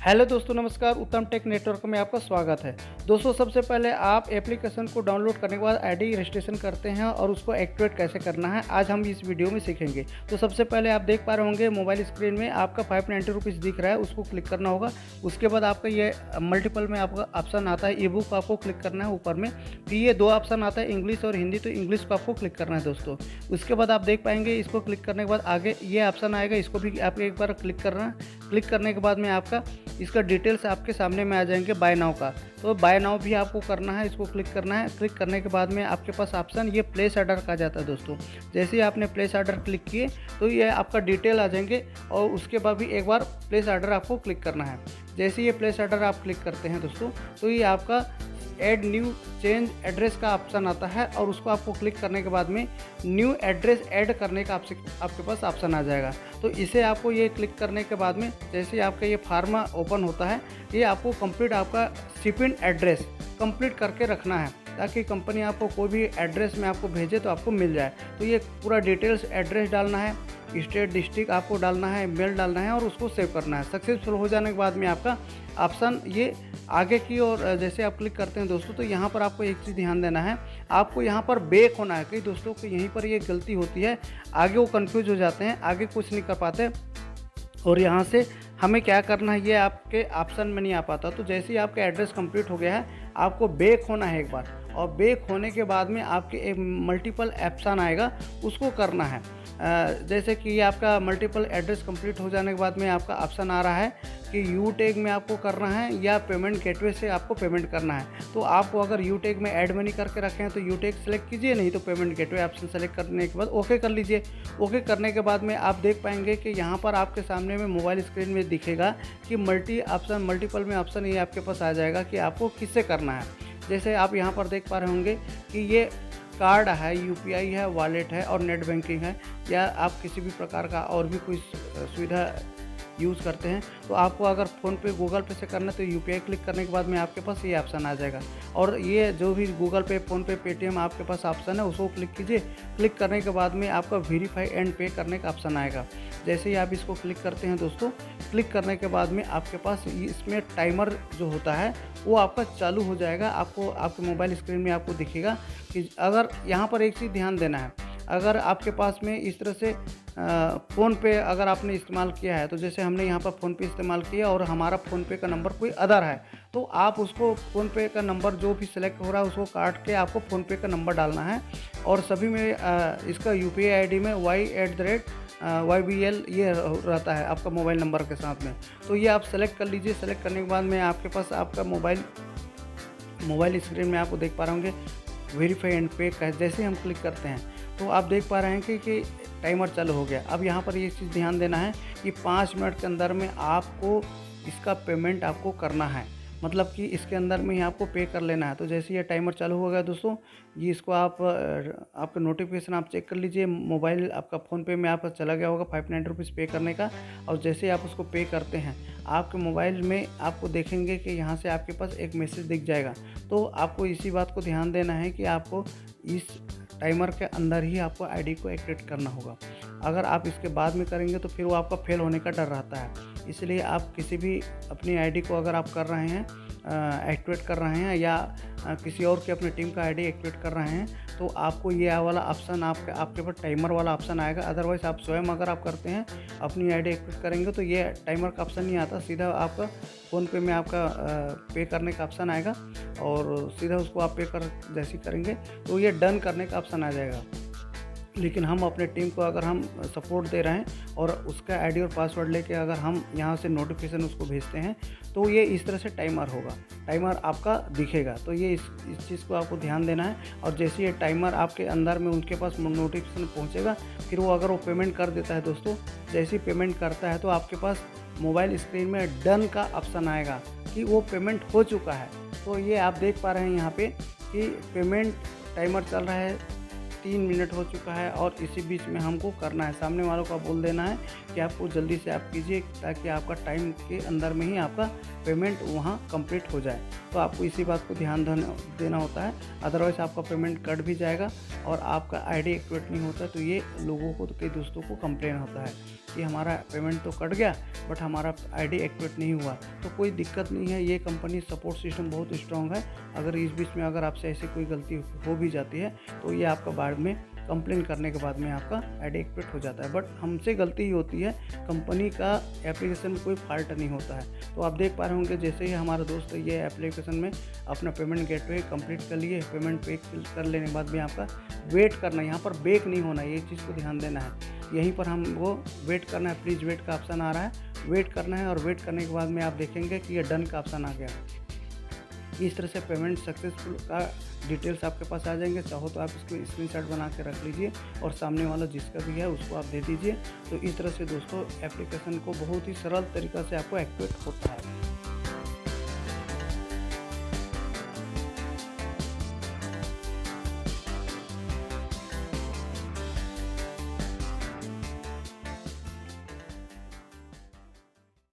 Hello दोस्तों, नमस्कार। उत्तम टेक नेटवर्क में आपका स्वागत है। दोस्तों, सबसे पहले आप एप्लीकेशन को डाउनलोड करने के बाद आईडी रजिस्ट्रेशन करते हैं और उसको एक्टिवेट कैसे करना है, आज हम इस वीडियो में सीखेंगे। तो सबसे पहले आप देख पा रहे होंगे मोबाइल स्क्रीन में आपका 590 रुपीज़ दिख रहा है, उसको क्लिक करना होगा। उसके बाद आपका ये मल्टीपल में आपका ऑप्शन आता है, ई बुक को आपको क्लिक करना है ऊपर में। फिर ये दो ऑप्शन आता है, इंग्लिश और हिंदी, तो इंग्लिश को आपको क्लिक करना है दोस्तों। उसके बाद आप देख पाएंगे, इसको क्लिक करने के बाद आगे ये ऑप्शन आएगा, इसको भी आप एक बार क्लिक करना है। क्लिक करने के बाद में आपका इसका डिटेल्स आपके सामने में आ जाएंगे बाय नाउ का। तो बाय नाउ भी आपको करना है, इसको क्लिक करना है। क्लिक करने के बाद में आपके पास ऑप्शन ये प्लेस ऑर्डर का जाता है दोस्तों। जैसे ही आपने प्लेस ऑर्डर क्लिक किए तो ये आपका डिटेल आ जाएंगे और उसके बाद भी एक बार प्लेस ऑर्डर आपको क्लिक करना है। जैसे ये प्लेस ऑर्डर आप क्लिक करते हैं दोस्तों, तो ये आपका ऐड न्यू चेंज एड्रेस का ऑप्शन आता है और उसको आपको क्लिक करने के बाद में न्यू एड्रेस ऐड करने का आपके पास ऑप्शन आ जाएगा। तो इसे आपको ये क्लिक करने के बाद में जैसे ही आपका ये फार्म ओपन होता है, ये आपको कंप्लीट आपका शिपिंग एड्रेस कंप्लीट करके रखना है, ताकि कंपनी आपको कोई भी एड्रेस में आपको भेजे तो आपको मिल जाए। तो ये पूरा डिटेल्स एड्रेस डालना है, स्टेट डिस्ट्रिक्ट आपको डालना है, मेल डालना है और उसको सेव करना है। सक्सेसफुल हो जाने के बाद में आपका ऑप्शन ये आगे की ओर जैसे आप क्लिक करते हैं दोस्तों, तो यहाँ पर आपको एक चीज़ ध्यान देना है, आपको यहाँ पर बैक होना है। कई दोस्तों को यहीं पर ये गलती होती है, आगे वो कंफ्यूज हो जाते हैं, आगे कुछ नहीं कर पाते और यहाँ से हमें क्या करना है ये आपके ऑप्शन में नहीं आ पाता। तो जैसे ही आपका एड्रेस कंप्लीट हो गया है, आपको बैक होना है एक बार, और बैक होने के बाद में आपके एक मल्टीपल ऑप्शन आएगा, उसको करना है। जैसे कि ये आपका मल्टीपल एड्रेस कंप्लीट हो जाने के बाद में आपका ऑप्शन आ रहा है कि यू टैग में आपको करना है या पेमेंट गेटवे से आपको पेमेंट करना है। तो आपको अगर यू टैग में ऐड मनी करके रखे हैं तो यू टैग सेलेक्ट कीजिए, नहीं तो पेमेंट गेटवे ऑप्शन सेलेक्ट करने के बाद ओके कर लीजिए। ओके करने के बाद में आप देख पाएंगे कि यहाँ पर आपके सामने में मोबाइल स्क्रीन में दिखेगा कि मल्टीपल में ऑप्शन ये आपके पास आ जाएगा कि आपको किससे करना है। जैसे आप यहाँ पर देख पा रहे होंगे कि ये कार्ड है, यूपीआई है, वॉलेट है और नेट बैंकिंग है, या आप किसी भी प्रकार का और भी कोई सुविधा यूज़ करते हैं। तो आपको अगर फ़ोनपे गूगल पे से करना है तो यूपीआई क्लिक करने के बाद में आपके पास ये ऑप्शन आ जाएगा, और ये जो भी गूगल पे, फ़ोनपे, पेटीएम आपके पास ऑप्शन है उसको क्लिक कीजिए। क्लिक करने के बाद में आपका वेरीफाई एंड पे करने का ऑप्शन आएगा। जैसे ही आप इसको क्लिक करते हैं दोस्तों, क्लिक करने के बाद में आपके पास इसमें टाइमर जो होता है वो आपका चालू हो जाएगा। आपको आपके मोबाइल स्क्रीन में आपको दिखेगा कि अगर यहाँ पर एक चीज़ ध्यान देना है, अगर आपके पास में इस तरह से फ़ोनपे अगर आपने इस्तेमाल किया है, तो जैसे हमने यहाँ पर फ़ोनपे इस्तेमाल किया और हमारा फ़ोनपे का नंबर कोई अदर है, तो आप उसको फ़ोनपे का नंबर जो भी सिलेक्ट हो रहा है उसको काट के आपको फ़ोनपे का नंबर डालना है। और सभी में इसका यूपीआई आईडी में YBL ये रहता है आपका मोबाइल नंबर के साथ में। तो ये आप सेलेक्ट कर लीजिए। सेलेक्ट करने के बाद में आपके पास आपका मोबाइल स्क्रीन में आपको देख पा रहे होंगे वेरीफाई एंड पे का। जैसे हम क्लिक करते हैं तो आप देख पा रहे हैं कि टाइमर चालू हो गया। अब यहाँ पर ये चीज़ ध्यान देना है कि 5 मिनट के अंदर में आपको इसका पेमेंट आपको करना है, मतलब कि इसके अंदर में ही आपको पे कर लेना है। तो जैसे ये टाइमर चालू हो गया दोस्तों, ये इसको आपका नोटिफिकेशन आप चेक कर लीजिए। मोबाइल आपका फ़ोनपे में आपका चला गया होगा 590 रुपीज़ पे करने का, और जैसे ही आप उसको पे करते हैं आपके मोबाइल में आपको देखेंगे कि यहाँ से आपके पास एक मैसेज दिख जाएगा। तो आपको इसी बात को ध्यान देना है कि आपको इस टाइमर के अंदर ही आपको आईडी को एक्टिवेट करना होगा। अगर आप इसके बाद में करेंगे तो फिर वो आपका फेल होने का डर रहता है। इसलिए आप किसी भी अपनी आईडी को अगर आप कर रहे हैं, एक्टिवेट कर रहे हैं, या किसी और की अपनी टीम का आईडी एक्टिवेट कर रहे हैं, तो आपको ये वाला ऑप्शन आपके पास टाइमर वाला ऑप्शन आएगा। अदरवाइज़ आप स्वयं अगर आप करते हैं, अपनी आईडी एक्टिवेट करेंगे, तो ये टाइमर का ऑप्शन नहीं आता, सीधा आपका फ़ोनपे में आपका पे करने का ऑप्शन आएगा और सीधा उसको आप पे कर जैसे करेंगे तो ये डन करने का ऑप्शन आ जाएगा। लेकिन हम अपने टीम को अगर हम सपोर्ट दे रहे हैं और उसका आईडी और पासवर्ड लेके अगर हम यहाँ से नोटिफिकेशन उसको भेजते हैं, तो ये इस तरह से टाइमर होगा, टाइमर आपका दिखेगा। तो ये इस चीज़ को आपको ध्यान देना है। और जैसे ये टाइमर आपके अंदर में उनके पास नोटिफिकेशन पहुँचेगा, फिर वो अगर वो पेमेंट कर देता है दोस्तों, जैसे ही पेमेंट करता है तो आपके पास मोबाइल स्क्रीन में डन का ऑप्शन आएगा कि वो पेमेंट हो चुका है। तो ये आप देख पा रहे हैं यहाँ पे कि पेमेंट टाइमर चल रहा है, 3 मिनट हो चुका है और इसी बीच में हमको करना है, सामने वालों को बोल देना है कि आपको जल्दी से आप कीजिए, ताकि आपका टाइम के अंदर में ही आपका पेमेंट वहाँ कंप्लीट हो जाए। तो आपको इसी बात को ध्यान देना होता है, अदरवाइज़ आपका पेमेंट कट भी जाएगा और आपका आईडी एक्टिवेट नहीं होता, तो ये लोगों को, कई दोस्तों को कंप्लेन होता है। कि हमारा पेमेंट तो कट गया बट हमारा आईडी एक्टिवेट नहीं हुआ। तो कोई दिक्कत नहीं है, ये कंपनी सपोर्ट सिस्टम बहुत स्ट्रॉन्ग है। अगर इस बीच में अगर आपसे ऐसी कोई गलती हो भी जाती है तो ये आपका बाद में कंप्लेन करने के बाद में आपका आईडी एक्टिवेट हो जाता है। बट हमसे गलती ही होती है, कंपनी का एप्लीकेशन में कोई फॉल्ट नहीं होता है। तो आप देख पा रहे होंगे जैसे ही हमारा दोस्त ये एप्लीकेशन में अपना पेमेंट गेटवे कंप्लीट कर लिए, पेमेंट पे कर लेने के बाद में आपका वेट करना है, यहाँ पर बेक नहीं होना है, ये चीज़ को ध्यान देना है। यहीं पर हमको वेट करना है, प्लीज़ वेट का ऑप्शन आ रहा है, वेट करना है। और वेट करने के बाद में आप देखेंगे कि ये डन का ऑप्शन आ गया। इस तरह से पेमेंट सक्सेसफुल का डिटेल्स आपके पास आ जाएंगे। चाहो तो आप इसको स्क्रीनशॉट बना के रख लीजिए और सामने वाला जिसका भी है उसको आप दे दीजिए। तो इस तरह से दोस्तों एप्लीकेशन को बहुत ही सरल तरीक़ा से आपको एक्टिवेट होता है।